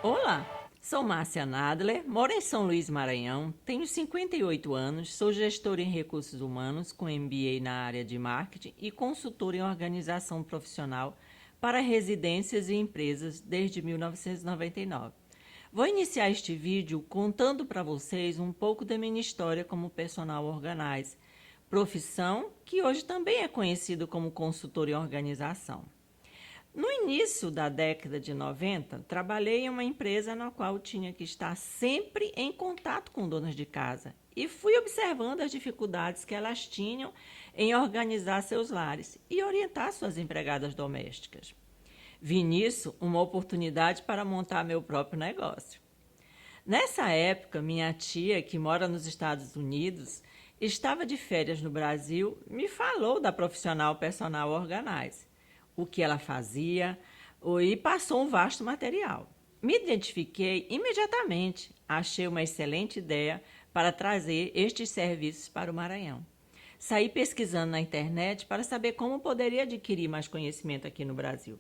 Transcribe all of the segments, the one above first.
Olá, sou Márcia Nadler, moro em São Luís, Maranhão, tenho 58 anos, sou gestora em recursos humanos com MBA na área de marketing e consultora em organização profissional para residências e empresas desde 1999. Vou iniciar este vídeo contando para vocês um pouco da minha história como personal organizer, profissão que hoje também é conhecida como consultora em organização. No início da década de 90, trabalhei em uma empresa na qual tinha que estar sempre em contato com donas de casa e fui observando as dificuldades que elas tinham em organizar seus lares e orientar suas empregadas domésticas. Vi nisso uma oportunidade para montar meu próprio negócio. Nessa época, minha tia, que mora nos Estados Unidos, estava de férias no Brasil, me falou da profissional personal organizer, o que ela fazia e passou um vasto material. Me identifiquei imediatamente, achei uma excelente ideia para trazer estes serviços para o Maranhão. Saí pesquisando na internet para saber como poderia adquirir mais conhecimento aqui no Brasil.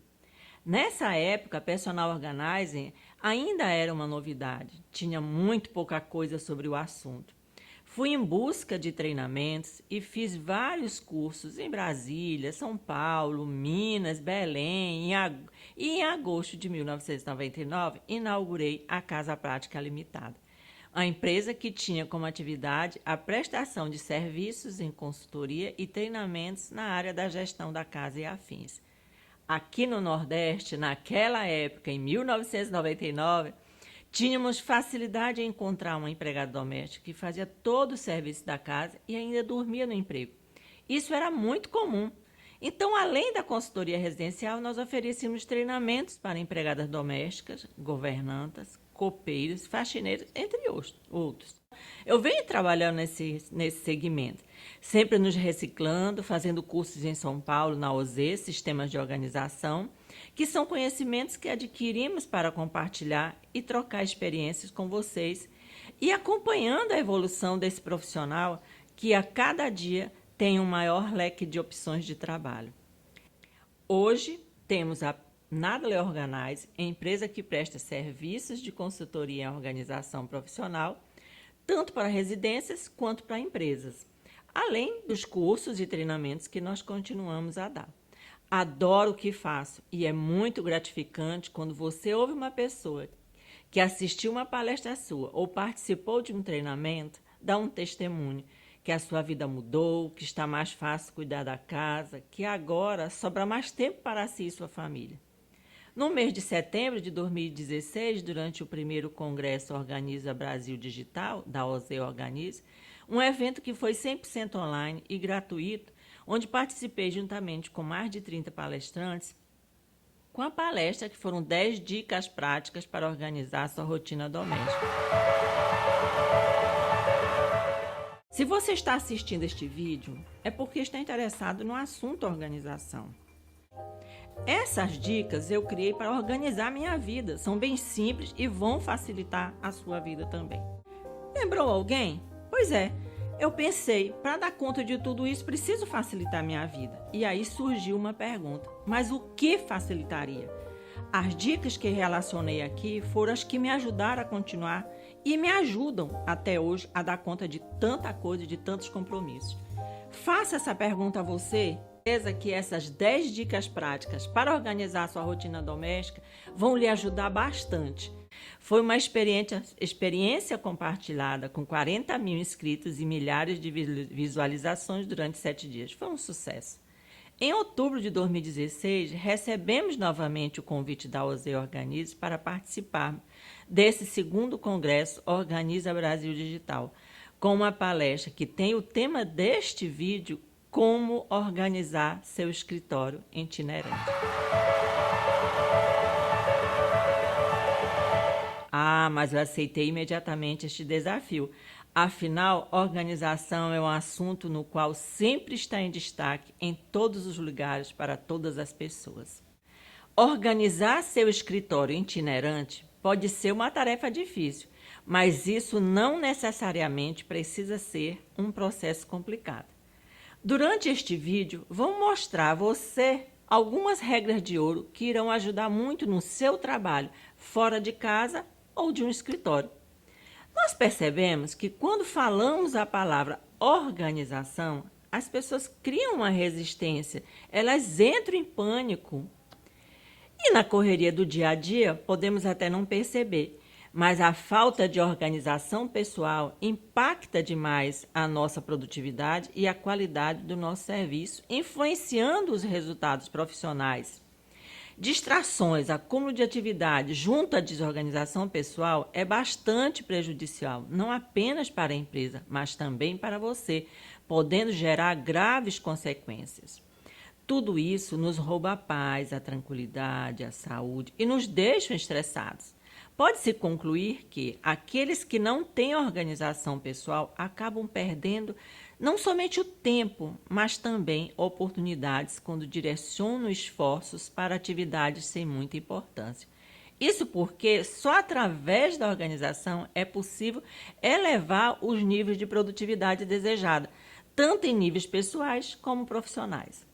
Nessa época, personal organizing ainda era uma novidade, tinha muito pouca coisa sobre o assunto. Fui em busca de treinamentos e fiz vários cursos em Brasília, São Paulo, Minas, Belém e em agosto de 1999 inaugurei a Casa Prática Limitada, a empresa que tinha como atividade a prestação de serviços em consultoria e treinamentos na área da gestão da casa e afins. Aqui no Nordeste, naquela época, em 1999, tínhamos facilidade em encontrar uma empregada doméstica que fazia todo o serviço da casa e ainda dormia no emprego. Isso era muito comum. Então, além da consultoria residencial, nós oferecíamos treinamentos para empregadas domésticas, governantas, copeiros, faxineiros, entre outros. Eu venho trabalhando nesse segmento, sempre nos reciclando, fazendo cursos em São Paulo, na OZ, Sistemas de Organização, que são conhecimentos que adquirimos para compartilhar e trocar experiências com vocês e acompanhando a evolução desse profissional que a cada dia tem um maior leque de opções de trabalho. Hoje temos a Nadler Organize, empresa que presta serviços de consultoria em organização profissional, tanto para residências quanto para empresas, além dos cursos e treinamentos que nós continuamos a dar. Adoro o que faço e é muito gratificante quando você ouve uma pessoa que assistiu uma palestra sua ou participou de um treinamento, dá um testemunho que a sua vida mudou, que está mais fácil cuidar da casa, que agora sobra mais tempo para si e sua família. No mês de setembro de 2016, durante o primeiro Congresso Organiza Brasil Digital, da OZ Organize, um evento que foi 100% online e gratuito, onde participei juntamente com mais de 30 palestrantes, com a palestra que foram 10 dicas práticas para organizar sua rotina doméstica. Se você está assistindo este vídeo, é porque está interessado no assunto organização. Essas dicas eu criei para organizar minha vida, são bem simples e vão facilitar a sua vida também. Lembrou alguém? Pois é, eu pensei, para dar conta de tudo isso, preciso facilitar minha vida. E aí surgiu uma pergunta, mas o que facilitaria? As dicas que relacionei aqui foram as que me ajudaram a continuar e me ajudam até hoje a dar conta de tanta coisa e de tantos compromissos. Faça essa pergunta a você. Certeza que essas 10 dicas práticas para organizar sua rotina doméstica vão lhe ajudar bastante. Foi uma experiência compartilhada com 40 mil inscritos e milhares de visualizações durante 7 dias. Foi um sucesso. Em outubro de 2016, recebemos novamente o convite da OZ Organize para participar desse segundo congresso Organiza Brasil Digital, com uma palestra que tem o tema deste vídeo: como organizar seu escritório itinerante. Mas eu aceitei imediatamente este desafio. Afinal, organização é um assunto no qual sempre está em destaque em todos os lugares para todas as pessoas. Organizar seu escritório itinerante pode ser uma tarefa difícil, mas isso não necessariamente precisa ser um processo complicado. Durante este vídeo, vou mostrar a você algumas regras de ouro que irão ajudar muito no seu trabalho fora de casa ou de um escritório. Nós percebemos que quando falamos a palavra organização, as pessoas criam uma resistência, elas entram em pânico. E na correria do dia a dia, podemos até não perceber, mas a falta de organização pessoal impacta demais a nossa produtividade e a qualidade do nosso serviço, influenciando os resultados profissionais. Distrações, acúmulo de atividade junto à desorganização pessoal é bastante prejudicial, não apenas para a empresa, mas também para você, podendo gerar graves consequências. Tudo isso nos rouba a paz, a tranquilidade, a saúde e nos deixa estressados. Pode-se concluir que aqueles que não têm organização pessoal acabam perdendo não somente o tempo, mas também oportunidades quando direcionam esforços para atividades sem muita importância. Isso porque só através da organização é possível elevar os níveis de produtividade desejada, tanto em níveis pessoais como profissionais.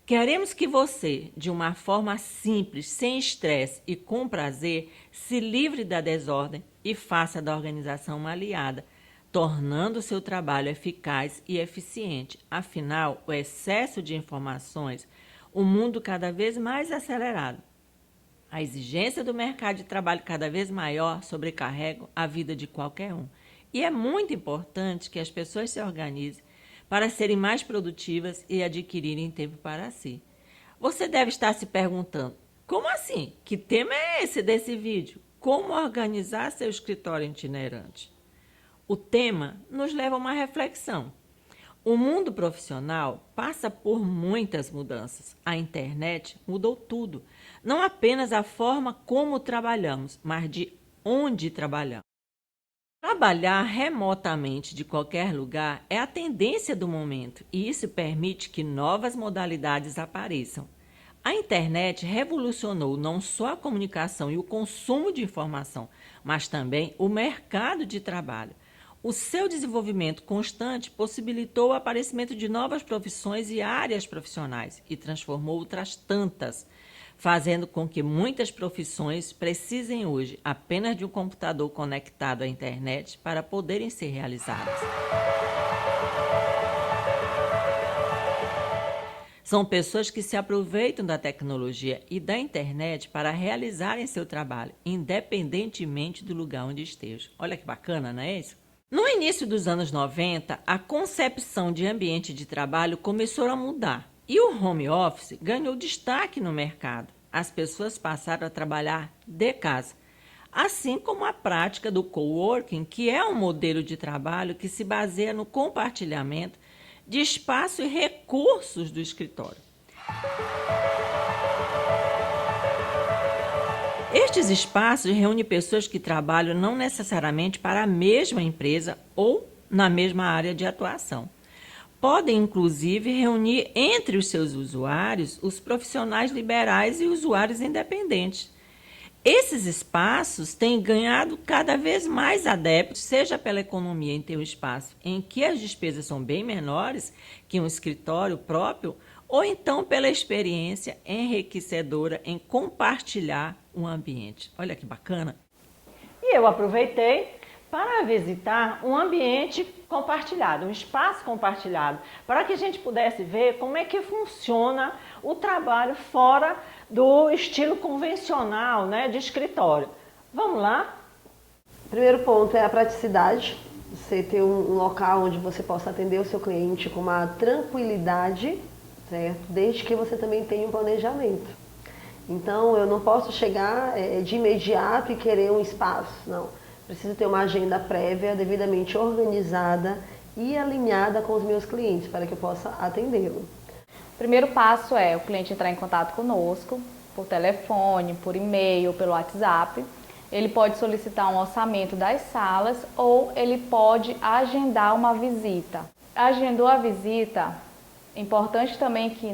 Queremos que você, de uma forma simples, sem estresse e com prazer, se livre da desordem e faça da organização uma aliada, tornando o seu trabalho eficaz e eficiente. Afinal, o excesso de informações, o mundo cada vez mais acelerado, a exigência do mercado de trabalho cada vez maior sobrecarregam a vida de qualquer um. E é muito importante que as pessoas se organizem para serem mais produtivas e adquirirem tempo para si. Você deve estar se perguntando, como assim? Que tema é esse desse vídeo? Como organizar seu escritório itinerante? O tema nos leva a uma reflexão. O mundo profissional passa por muitas mudanças. A internet mudou tudo. Não apenas a forma como trabalhamos, mas de onde trabalhamos. Trabalhar remotamente de qualquer lugar é a tendência do momento e isso permite que novas modalidades apareçam. A internet revolucionou não só a comunicação e o consumo de informação, mas também o mercado de trabalho. O seu desenvolvimento constante possibilitou o aparecimento de novas profissões e áreas profissionais e transformou outras tantas, fazendo com que muitas profissões precisem hoje apenas de um computador conectado à internet para poderem ser realizadas. São pessoas que se aproveitam da tecnologia e da internet para realizarem seu trabalho, independentemente do lugar onde estejam. Olha que bacana, não é isso? No início dos anos 90, a concepção de ambiente de trabalho começou a mudar e o home office ganhou destaque no mercado. As pessoas passaram a trabalhar de casa, assim como a prática do coworking, que é um modelo de trabalho que se baseia no compartilhamento de espaço e recursos do escritório. Estes espaços reúnem pessoas que trabalham não necessariamente para a mesma empresa ou na mesma área de atuação. Podem, inclusive, reunir entre os seus usuários os profissionais liberais e usuários independentes. Esses espaços têm ganhado cada vez mais adeptos, seja pela economia em ter um espaço em que as despesas são bem menores que um escritório próprio, ou então pela experiência enriquecedora em compartilhar um ambiente. Olha que bacana! E eu aproveitei para visitar um ambiente compartilhado, um espaço compartilhado, para que a gente pudesse ver como é que funciona o trabalho fora do estilo convencional, né, de escritório. Vamos lá? O primeiro ponto é a praticidade. Você ter um local onde você possa atender o seu cliente com uma tranquilidade, certo? Desde que você também tenha um planejamento. Então, eu não posso chegar de imediato e querer um espaço, não. Preciso ter uma agenda prévia, devidamente organizada e alinhada com os meus clientes para que eu possa atendê-lo. O primeiro passo é o cliente entrar em contato conosco, por telefone, por e-mail, pelo WhatsApp. Ele pode solicitar um orçamento das salas ou ele pode agendar uma visita. Agendou a visita, é importante também que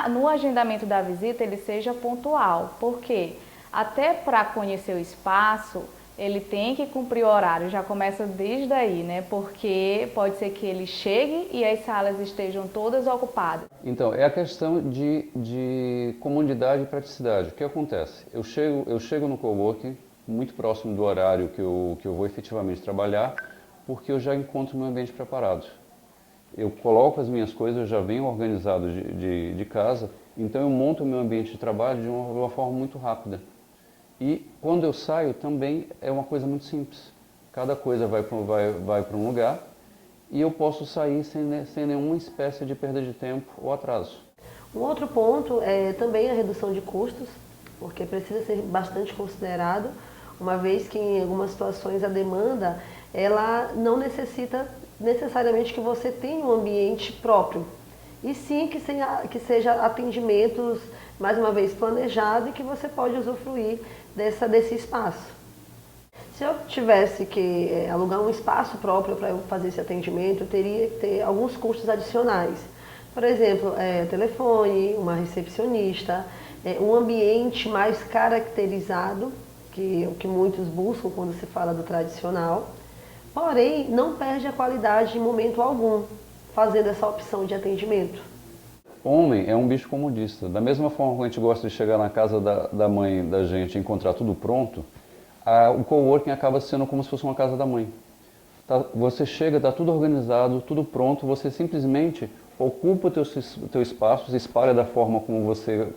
no agendamento da visita ele seja pontual. Por quê? Até para conhecer o espaço, ele tem que cumprir o horário, já começa desde aí, né? Porque pode ser que ele chegue e as salas estejam todas ocupadas. Então, é a questão de comodidade e praticidade. O que acontece? Eu chego no coworking muito próximo do horário que eu vou efetivamente trabalhar, porque eu já encontro o meu ambiente preparado. Eu coloco as minhas coisas, eu já venho organizado de casa, então eu monto o meu ambiente de trabalho de uma forma muito rápida. E quando eu saio também é uma coisa muito simples. Cada coisa vai para um lugar e eu posso sair sem nenhuma espécie de perda de tempo ou atraso. Um outro ponto é também a redução de custos, porque precisa ser bastante considerado, uma vez que em algumas situações a demanda ela não necessita necessariamente que você tenha um ambiente próprio, e sim que seja atendimentos, mais uma vez, planejado e que você pode usufruir desse espaço. Se eu tivesse que alugar um espaço próprio para eu fazer esse atendimento, eu teria que ter alguns custos adicionais. Por exemplo, telefone, uma recepcionista, um ambiente mais caracterizado, que é o que muitos buscam quando se fala do tradicional. Porém, não perde a qualidade em momento algum, fazendo essa opção de atendimento. Homem é um bicho comodista. Da mesma forma que a gente gosta de chegar na casa da mãe da gente e encontrar tudo pronto, o coworking acaba sendo como se fosse uma casa da mãe. Você chega, está tudo organizado, tudo pronto, você simplesmente ocupa o teu espaço, se espalha da forma como você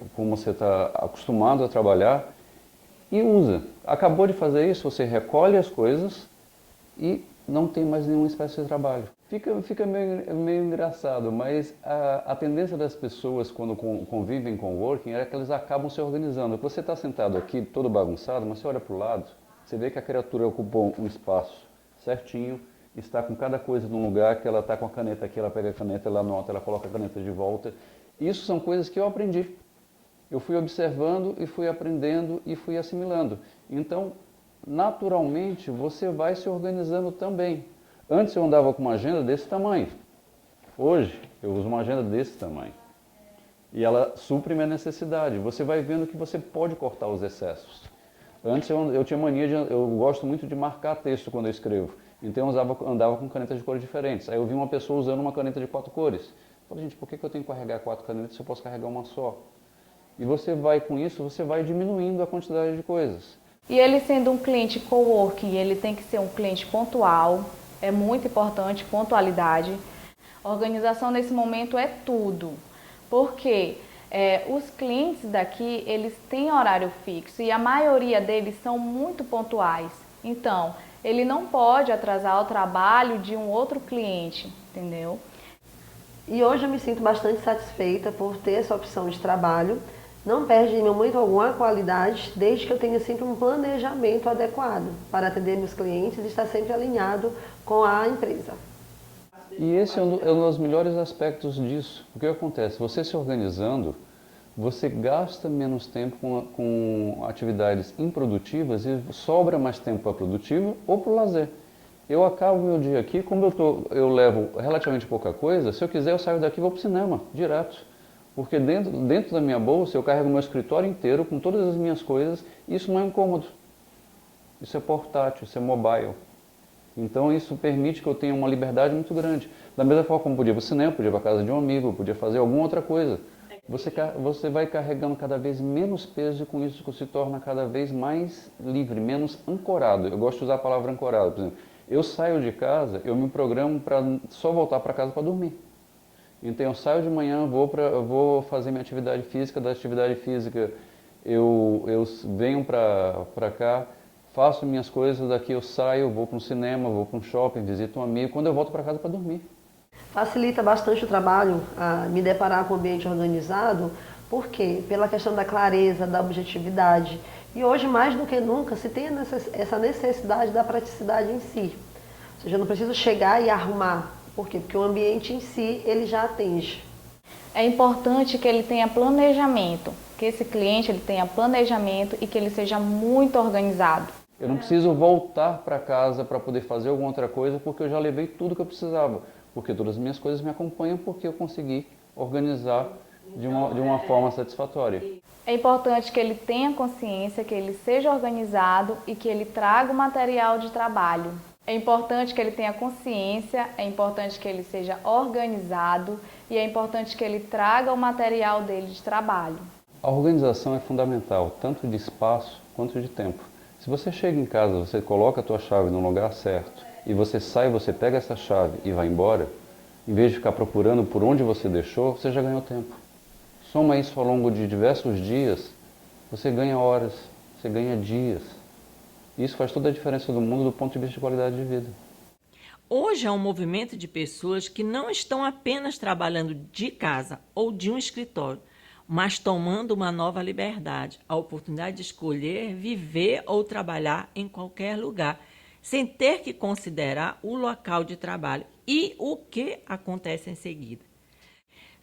está acostumado a trabalhar e usa. Acabou de fazer isso, você recolhe as coisas e não tem mais nenhuma espécie de trabalho. Fica meio engraçado, mas a tendência das pessoas quando convivem com o working é que eles acabam se organizando. Você está sentado aqui todo bagunçado, mas você olha para o lado, você vê que a criatura ocupou um espaço certinho, está com cada coisa num lugar, que ela está com a caneta aqui, ela pega a caneta, ela anota, ela coloca a caneta de volta. Isso são coisas que eu aprendi. Eu fui observando e fui aprendendo e fui assimilando. Então, naturalmente, você vai se organizando também. Antes eu andava com uma agenda desse tamanho. Hoje eu uso uma agenda desse tamanho. E ela supre minha necessidade. Você vai vendo que você pode cortar os excessos. Antes eu tinha mania eu gosto muito de marcar texto quando eu escrevo. Então eu andava com canetas de cores diferentes. Aí eu vi uma pessoa usando uma caneta de 4 cores. Eu falei, gente, por que eu tenho que carregar 4 canetas se eu posso carregar uma só? E você vai com isso, você vai diminuindo a quantidade de coisas. E ele sendo um cliente coworking, ele tem que ser um cliente pontual, é muito importante, pontualidade. Organização nesse momento é tudo, porque os clientes daqui, eles têm horário fixo e a maioria deles são muito pontuais. Então, ele não pode atrasar o trabalho de um outro cliente, entendeu? E hoje eu me sinto bastante satisfeita por ter essa opção de trabalho. Não perde em momento algum a qualidade, desde que eu tenha sempre um planejamento adequado para atender meus clientes e estar sempre alinhado com a empresa. E esse é um dos melhores aspectos disso. O que acontece? Você se organizando, você gasta menos tempo com atividades improdutivas e sobra mais tempo para produtivo ou para o lazer. Eu acabo meu dia aqui, como eu levo relativamente pouca coisa, se eu quiser eu saio daqui e vou para o cinema, direto. Porque dentro da minha bolsa eu carrego meu escritório inteiro com todas as minhas coisas e isso não é incômodo. Isso é portátil, isso é mobile. Então isso permite que eu tenha uma liberdade muito grande. Da mesma forma como podia ir para o cinema, podia ir para a casa de um amigo, podia fazer alguma outra coisa. Você vai carregando cada vez menos peso e com isso se torna cada vez mais livre, menos ancorado. Eu gosto de usar a palavra ancorado. Por exemplo, eu saio de casa, eu me programo para só voltar para casa para dormir. Então eu saio de manhã, vou fazer minha atividade física, da atividade física eu venho para cá, faço minhas coisas, daqui eu saio, vou para um cinema, vou para um shopping, visito um amigo, quando eu volto para casa para dormir. Facilita bastante o trabalho a me deparar com um ambiente organizado, porque pela questão da clareza, da objetividade. E hoje, mais do que nunca, se tem essa necessidade da praticidade em si. Ou seja, eu não preciso chegar e arrumar. Por quê? Porque o ambiente em si, ele já atende. É importante que ele tenha planejamento, que esse cliente ele tenha planejamento e que ele seja muito organizado. Eu não preciso voltar para casa para poder fazer alguma outra coisa, porque eu já levei tudo que eu precisava. Porque todas as minhas coisas me acompanham, porque eu consegui organizar de uma forma satisfatória. É importante que ele tenha consciência, que ele seja organizado e que ele traga o material de trabalho. É importante que ele tenha consciência, é importante que ele seja organizado e é importante que ele traga o material dele de trabalho. A organização é fundamental, tanto de espaço quanto de tempo. Se você chega em casa, você coloca a tua chave no lugar certo e você sai, você pega essa chave e vai embora, em vez de ficar procurando por onde você deixou, você já ganhou tempo. Soma isso ao longo de diversos dias, você ganha horas, você ganha dias. Isso faz toda a diferença do mundo do ponto de vista de qualidade de vida. Hoje há um movimento de pessoas que não estão apenas trabalhando de casa ou de um escritório, mas tomando uma nova liberdade, a oportunidade de escolher, viver ou trabalhar em qualquer lugar, sem ter que considerar o local de trabalho e o que acontece em seguida.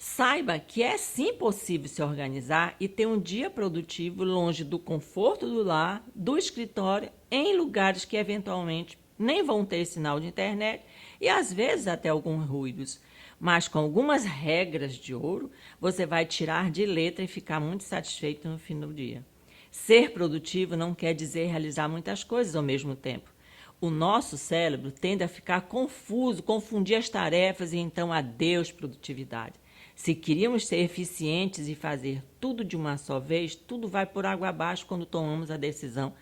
Saiba que é sim possível se organizar e ter um dia produtivo longe do conforto do lar, do escritório, em lugares que eventualmente nem vão ter sinal de internet e às vezes até alguns ruídos. Mas com algumas regras de ouro, você vai tirar de letra e ficar muito satisfeito no fim do dia. Ser produtivo não quer dizer realizar muitas coisas ao mesmo tempo. O nosso cérebro tende a ficar confuso, confundir as tarefas e então adeus produtividade. Se queríamos ser eficientes e fazer tudo de uma só vez, tudo vai por água abaixo quando tomamos a decisão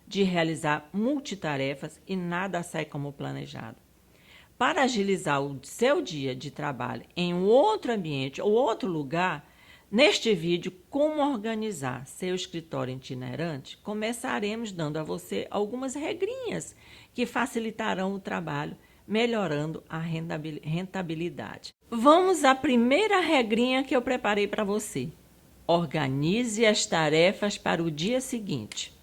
de realizar multitarefas e nada sai como planejado. Para agilizar o seu dia de trabalho em um outro ambiente ou outro lugar, neste vídeo Como Organizar Seu Escritório Itinerante, começaremos dando a você algumas regrinhas que facilitarão o trabalho, melhorando a rentabilidade. Vamos à primeira regrinha que eu preparei para você. Organize as tarefas para o dia seguinte.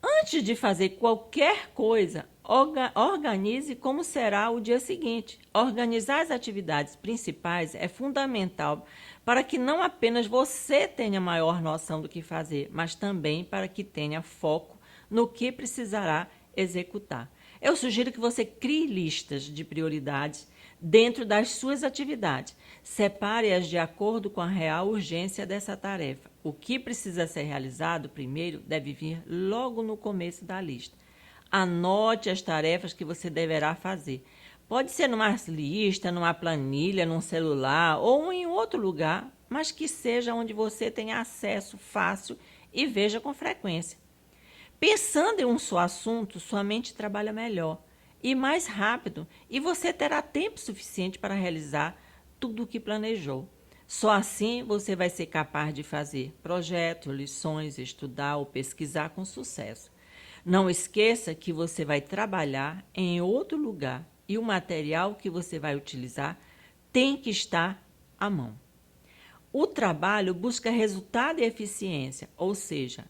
Antes de fazer qualquer coisa, organize como será o dia seguinte. Organizar as atividades principais é fundamental para que não apenas você tenha maior noção do que fazer, mas também para que tenha foco no que precisará executar. Eu sugiro que você crie listas de prioridades dentro das suas atividades. Separe-as de acordo com a real urgência dessa tarefa. O que precisa ser realizado primeiro deve vir logo no começo da lista. Anote as tarefas que você deverá fazer. Pode ser numa lista, numa planilha, num celular ou em outro lugar, mas que seja onde você tenha acesso fácil e veja com frequência. Pensando em um só assunto, sua mente trabalha melhor e mais rápido e você terá tempo suficiente para realizar tudo o que planejou. Só assim você vai ser capaz de fazer projetos, lições, estudar ou pesquisar com sucesso. Não esqueça que você vai trabalhar em outro lugar e o material que você vai utilizar tem que estar à mão. O trabalho busca resultado e eficiência, ou seja,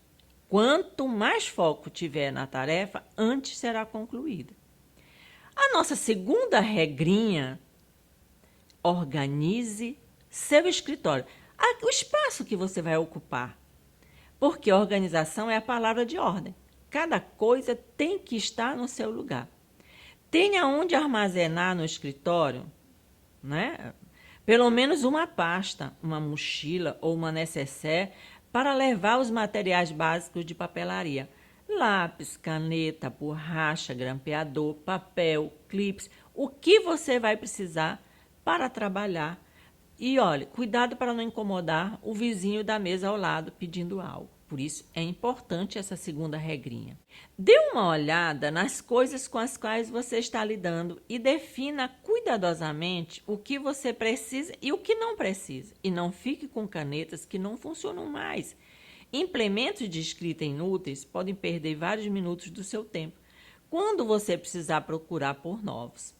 quanto mais foco tiver na tarefa, antes será concluída. A nossa segunda regrinha: organize seu escritório, o espaço que você vai ocupar. Porque organização é a palavra de ordem. Cada coisa tem que estar no seu lugar. Tenha onde armazenar no escritório, né? Pelo menos uma pasta, uma mochila ou uma nécessaire para levar os materiais básicos de papelaria. Lápis, caneta, borracha, grampeador, papel, clips, o que você vai precisar para trabalhar. E olha, cuidado para não incomodar o vizinho da mesa ao lado pedindo algo. Por isso é importante essa segunda regrinha. Dê uma olhada nas coisas com as quais você está lidando e defina cuidadosamente o que você precisa e o que não precisa. E não fique com canetas que não funcionam mais. Implementos de escrita inúteis podem perder vários minutos do seu tempo, quando você precisar procurar por novos.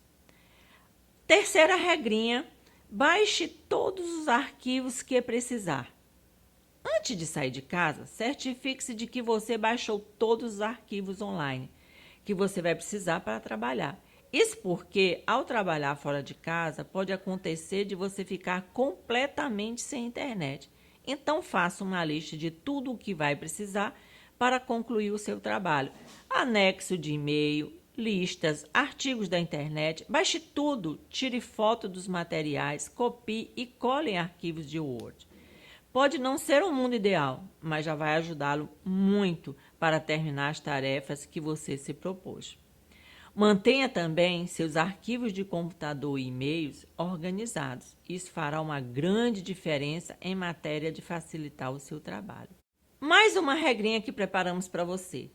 Terceira regrinha: baixe todos os arquivos que precisar. Antes de sair de casa, certifique-se de que você baixou todos os arquivos online que você vai precisar para trabalhar. Isso porque, ao trabalhar fora de casa, pode acontecer de você ficar completamente sem internet. Então, faça uma lista de tudo o que vai precisar para concluir o seu trabalho. Anexo de e-mail, listas, artigos da internet, baixe tudo, tire foto dos materiais, copie e cole em arquivos de Word. Pode não ser um mundo ideal, mas já vai ajudá-lo muito para terminar as tarefas que você se propôs. Mantenha também seus arquivos de computador e e-mails organizados. Isso fará uma grande diferença em matéria de facilitar o seu trabalho. Mais uma regrinha que preparamos para você.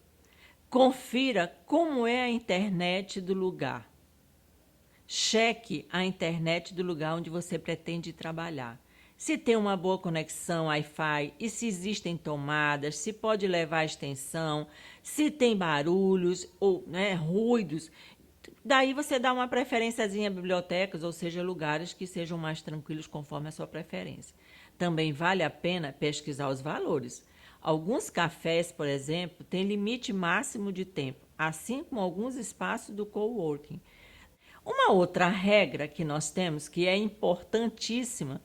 Confira como é a internet do lugar. Cheque a internet do lugar onde você pretende trabalhar. Se tem uma boa conexão Wi-Fi e se existem tomadas, se pode levar a extensão, se tem barulhos ou ruídos. Daí você dá uma preferenciazinha a bibliotecas, ou seja, lugares que sejam mais tranquilos conforme a sua preferência. Também vale a pena pesquisar os valores. Alguns cafés, por exemplo, têm limite máximo de tempo, assim como alguns espaços do coworking. Uma outra regra que nós temos, que é importantíssima,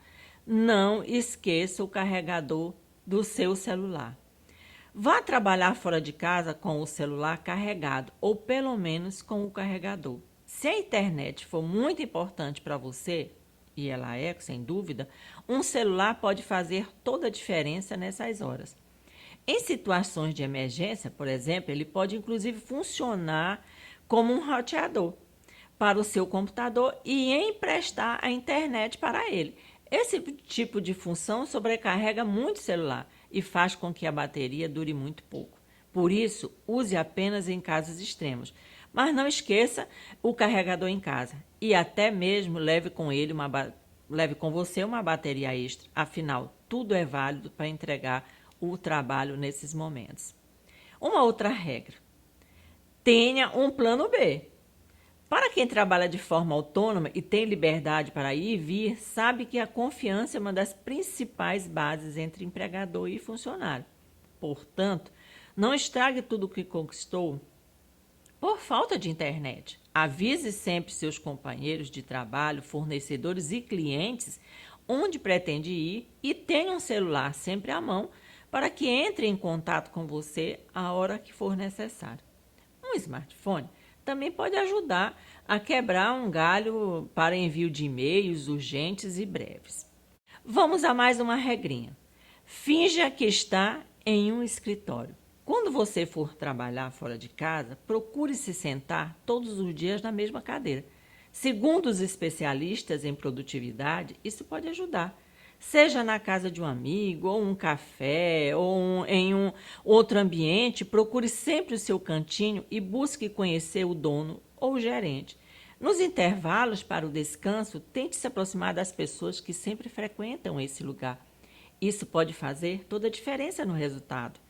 não esqueça o carregador do seu celular. Vá trabalhar fora de casa com o celular carregado, ou pelo menos com o carregador. Se a internet for muito importante para você, e ela é, sem dúvida, um celular pode fazer toda a diferença nessas horas. Em situações de emergência, por exemplo, ele pode inclusive funcionar como um roteador para o seu computador e emprestar a internet para ele. Esse tipo de função sobrecarrega muito o celular e faz com que a bateria dure muito pouco. Por isso, use apenas em casos extremos. Mas não esqueça o carregador em casa e até mesmo leve com você uma bateria extra. Afinal, tudo é válido para entregar o trabalho nesses momentos. Uma outra regra: tenha um plano B. Para quem trabalha de forma autônoma e tem liberdade para ir e vir, sabe que a confiança é uma das principais bases entre empregador e funcionário. Portanto, não estrague tudo o que conquistou por falta de internet. Avise sempre seus companheiros de trabalho, fornecedores e clientes onde pretende ir e tenha um celular sempre à mão para que entre em contato com você a hora que for necessário. Um smartphone também pode ajudar a quebrar um galho para envio de e-mails urgentes e breves. Vamos a mais uma regrinha. Finja que está em um escritório. Quando você for trabalhar fora de casa, procure se sentar todos os dias na mesma cadeira. Segundo os especialistas em produtividade, isso pode ajudar. Seja na casa de um amigo, ou um café, ou em um outro ambiente, procure sempre o seu cantinho e busque conhecer o dono ou o gerente. Nos intervalos para o descanso, tente se aproximar das pessoas que sempre frequentam esse lugar. Isso pode fazer toda a diferença no resultado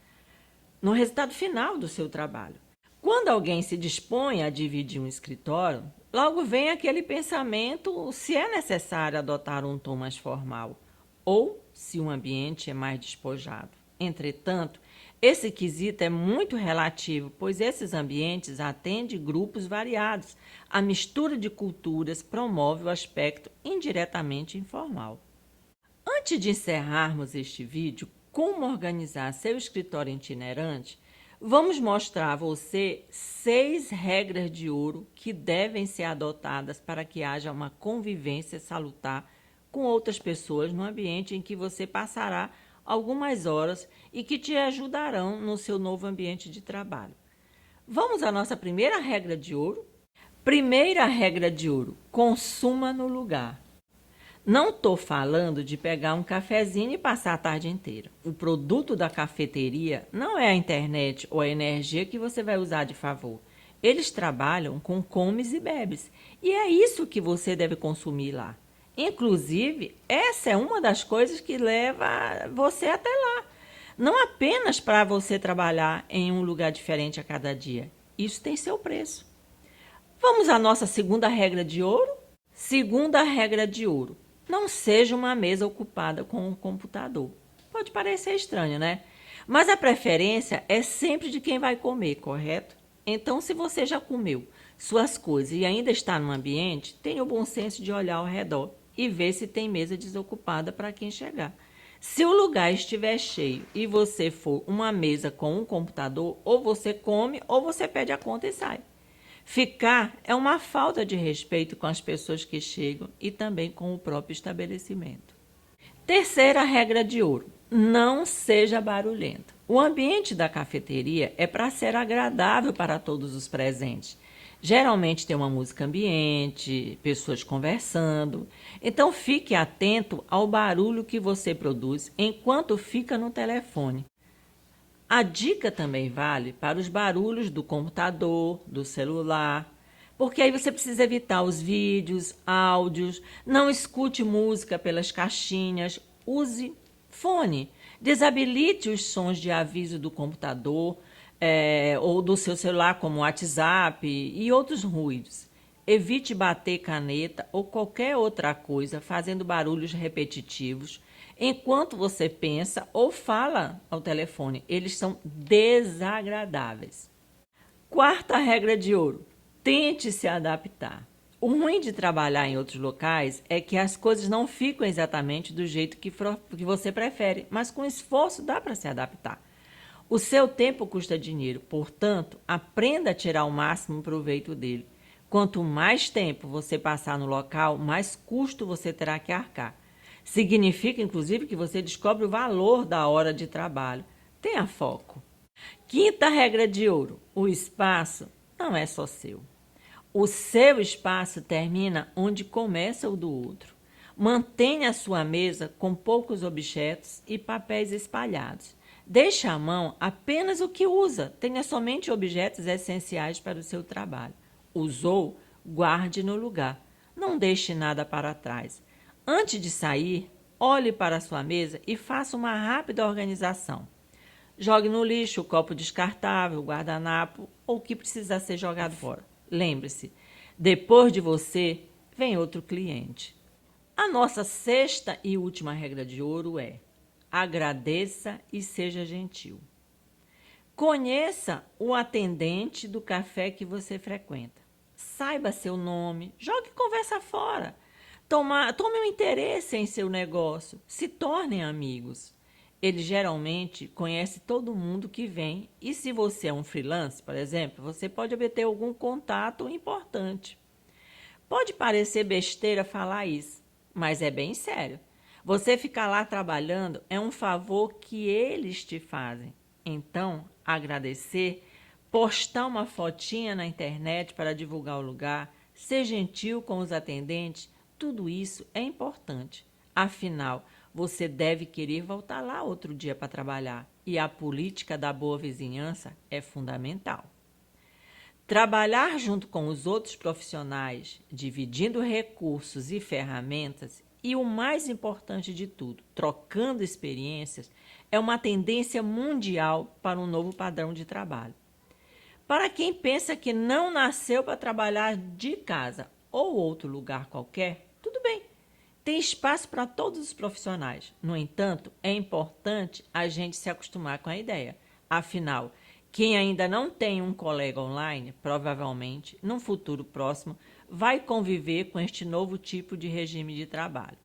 final do seu trabalho. Quando alguém se dispõe a dividir um escritório, logo vem aquele pensamento se é necessário adotar um tom mais formal ou se o ambiente é mais despojado. Entretanto, esse quesito é muito relativo, pois esses ambientes atendem grupos variados. A mistura de culturas promove o aspecto indiretamente informal. Antes de encerrarmos este vídeo, como organizar seu escritório itinerante, vamos mostrar a você 6 regras de ouro que devem ser adotadas para que haja uma convivência salutar com outras pessoas no ambiente em que você passará algumas horas e que te ajudarão no seu novo ambiente de trabalho. Vamos à nossa primeira regra de ouro? Primeira regra de ouro: consuma no lugar. Não estou falando de pegar um cafezinho e passar a tarde inteira. O produto da cafeteria não é a internet ou a energia que você vai usar de favor. Eles trabalham com comes e bebes. E é isso que você deve consumir lá. Inclusive, essa é uma das coisas que leva você até lá. Não apenas para você trabalhar em um lugar diferente a cada dia. Isso tem seu preço. Vamos à nossa segunda regra de ouro? Segunda regra de ouro: não seja uma mesa ocupada com um computador. Pode parecer estranho, né? Mas a preferência é sempre de quem vai comer, correto? Então, se você já comeu suas coisas e ainda está no ambiente, tenha o bom senso de olhar ao redor e ver se tem mesa desocupada para quem chegar. Se o lugar estiver cheio e você for uma mesa com um computador, ou você come ou você pede a conta e sai. Ficar é uma falta de respeito com as pessoas que chegam e também com o próprio estabelecimento. Terceira regra de ouro: não seja barulhento. O ambiente da cafeteria é para ser agradável para todos os presentes. Geralmente tem uma música ambiente, pessoas conversando. Então fique atento ao barulho que você produz enquanto fica no telefone. A dica também vale para os barulhos do computador, do celular, porque aí você precisa evitar os vídeos, áudios, não escute música pelas caixinhas, use fone, desabilite os sons de aviso do computador ou do seu celular, como WhatsApp e outros ruídos. Evite bater caneta ou qualquer outra coisa fazendo barulhos repetitivos enquanto você pensa ou fala ao telefone. Eles são desagradáveis. Quarta regra de ouro: tente se adaptar. O ruim de trabalhar em outros locais é que as coisas não ficam exatamente do jeito que você prefere, mas com esforço dá para se adaptar. O seu tempo custa dinheiro, portanto, aprenda a tirar o máximo proveito dele. Quanto mais tempo você passar no local, mais custo você terá que arcar. Significa, inclusive, que você descobre o valor da hora de trabalho. Tenha foco. Quinta regra de ouro: o espaço não é só seu. O seu espaço termina onde começa o do outro. Mantenha a sua mesa com poucos objetos e papéis espalhados. Deixe à mão apenas o que usa. Tenha somente objetos essenciais para o seu trabalho. Usou, guarde no lugar. Não deixe nada para trás. Antes de sair, olhe para a sua mesa e faça uma rápida organização. Jogue no lixo o copo descartável, o guardanapo ou o que precisa ser jogado fora. Lembre-se, depois de você, vem outro cliente. A nossa sexta e última regra de ouro é: agradeça e seja gentil. Conheça o atendente do café que você frequenta. Saiba seu nome, jogue conversa fora. Tome um interesse em seu negócio, se tornem amigos. Ele geralmente conhece todo mundo que vem e se você é um freelance, por exemplo, você pode obter algum contato importante. Pode parecer besteira falar isso, mas é bem sério. Você ficar lá trabalhando é um favor que eles te fazem. Então, agradecer, postar uma fotinha na internet para divulgar o lugar, ser gentil com os atendentes, tudo isso é importante. Afinal, você deve querer voltar lá outro dia para trabalhar e a política da boa vizinhança é fundamental. Trabalhar junto com os outros profissionais, dividindo recursos e ferramentas e, o mais importante de tudo, trocando experiências, é uma tendência mundial para um novo padrão de trabalho. Para quem pensa que não nasceu para trabalhar de casa ou outro lugar qualquer, tudo bem. Tem espaço para todos os profissionais. No entanto, é importante a gente se acostumar com a ideia. Afinal, quem ainda não tem um colega online, provavelmente, num futuro próximo, vai conviver com este novo tipo de regime de trabalho.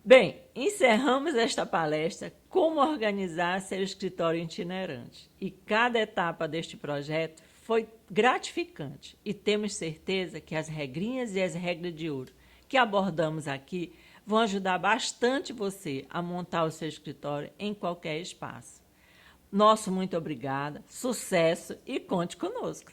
Bem, encerramos esta palestra Como Organizar Seu Escritório Itinerante. E cada etapa deste projeto foi gratificante e temos certeza que as regrinhas e as regras de ouro que abordamos aqui vão ajudar bastante você a montar o seu escritório em qualquer espaço. Nosso muito obrigada, sucesso e conte conosco!